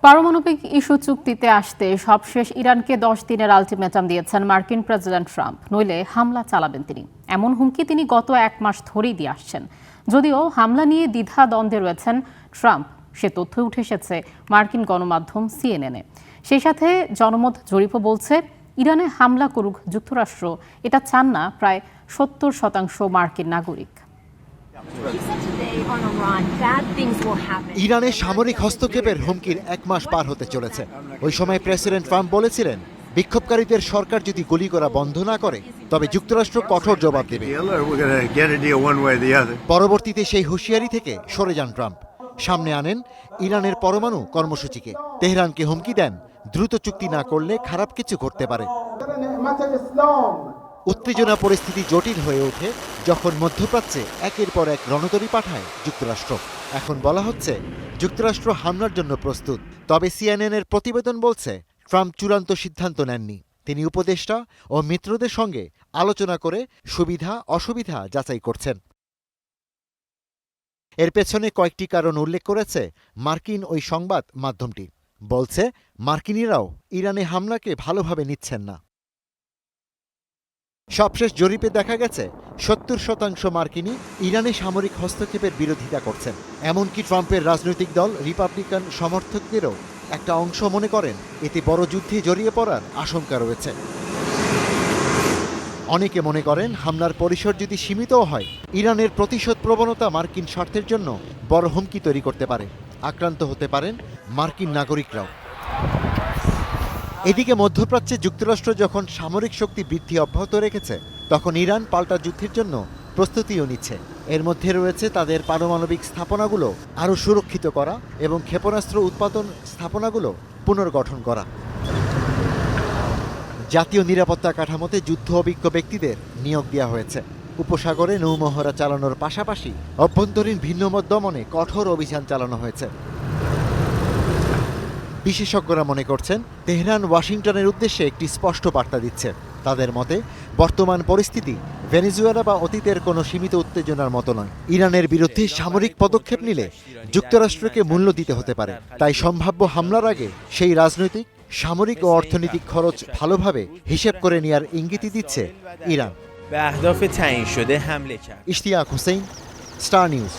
পারমাণবিক ইস্যু চুক্তিতে আসতে সবশেষ ইরানকে 10 দিনের আলটিমেটাম দিয়েছেন মার্কিন প্রেসিডেন্ট ট্রাম্প, নইলে হামলা চালাবেন তিনি। এমন হুমকি তিনি গত 1 মাস ধরেই দিয়ে আসছেন। যদিও হামলা নিয়ে দ্বিধা দ্বন্দ্বে রয়েছেন ট্রাম্প, সে তথ্য উঠে এসেছে মার্কিন গণমাধ্যম সিএনএনে। সেই সাথে জনমত জরিপও বলছে ইরানে হামলা করুক যুক্তরাষ্ট্র, এটা চান না প্রায় 70% মার্কিন নাগরিক। ইরানের সামরিক হস্তক্ষেপের হুমকির 1 মাস পার হতে চলেছে। ওই সময় প্রেসিডেন্ট ট্রাম্প বলেছিলেন, বিক্ষোভকারীদের সরকার যদি গুলি করা বন্ধ না করে তবে যুক্তরাষ্ট্র কঠোর জবাব দেবে। পরবর্তীতে সেই হুঁশিয়ারি থেকে সরে যান ট্রাম্প, সামনে আনেন ইরানের পরমাণু কর্মসূচিকে। তেহরানকে হুমকি দেন, দ্রুত চুক্তি না করলে খারাপ কিছু ঘটতে পারে। উত্তেজনা পরিস্থিতি জটিল হয়ে ওঠে যখন মধ্যপ্রাচ্যে একের পর এক রণতরী পাঠায় যুক্তরাষ্ট্র। এখন বলা হচ্ছে যুক্তরাষ্ট্র হামলার জন্য প্রস্তুত। তবে সিএনএনের প্রতিবেদন বলছে ট্রাম্প চূড়ান্ত সিদ্ধান্ত নেননি। তিনি উপদেষ্টা ও মিত্রদের সঙ্গে আলোচনা করে সুবিধা অসুবিধা যাচাই করছেন। এর পেছনে কয়েকটি কারণ উল্লেখ করেছে মার্কিন ওই সংবাদ মাধ্যমটি। বলছে মার্কিনিরাও ইরানে হামলাকে ভালোভাবে নিচ্ছেন না। সবশেষ জরিপে দেখা গেছে 70% মার্কিনী ইরানে সামরিক হস্তক্ষেপের বিরোধিতা করছেন। এমনকি ট্রাম্পের রাজনৈতিক দল রিপাবলিকান সমর্থকদেরও একটা অংশ মনে করেন এতে বড় যুদ্ধে জড়িয়ে পড়ার আশঙ্কা রয়েছে। অনেকে মনে করেন হামলার পরিসর যদি সীমিতও হয়, ইরানের প্রতিশোধ প্রবণতা মার্কিন স্বার্থের জন্য বড় হুমকি তৈরি করতে পারে। আক্রান্ত হতে পারেন মার্কিন নাগরিকরাও। এদিকে মধ্যপ্রাচ্যে যুক্তরাষ্ট্র যখন সামরিক শক্তি বৃদ্ধি অব্যাহত রেখেছে, তখন ইরান পাল্টা যুদ্ধের জন্য প্রস্তুতিও নিচ্ছে। এর মধ্যে রয়েছে তাদের পারমাণবিক স্থাপনাগুলো আরও সুরক্ষিত করা এবং ক্ষেপণাস্ত্র উৎপাদন স্থাপনাগুলো পুনর্গঠন করা। জাতীয় নিরাপত্তা কাঠামোতে যুদ্ধ অভিজ্ঞ ব্যক্তিদের নিয়োগ দেওয়া হয়েছে। উপসাগরে নৌমহড়া চালানোর পাশাপাশি অভ্যন্তরীণ ভিন্নমত দমনে কঠোর অভিযান চালানো হয়েছে। বিশেষজ্ঞরা মনে করছেন তেহরান ওয়াশিংটনের উদ্দেশ্যে একটি স্পষ্ট বার্তা দিচ্ছে। তাদের মতে বর্তমান পরিস্থিতি ভেনেজুয়েলা বা অতীতের কোনো সীমিত উত্তেজনার মতো নয়। ইরানের বিরুদ্ধে সামরিক পদক্ষেপ নিলে যুক্তরাষ্ট্রকে মূল্য দিতে হতে পারে। তাই সম্ভাব্য হামলার আগে সেই রাজনৈতিক, সামরিক ও অর্থনৈতিক খরচ ভালোভাবে হিসেব করে নেওয়ার ইঙ্গিতই দিচ্ছে Iran. Ishtiaq Hossain, star news.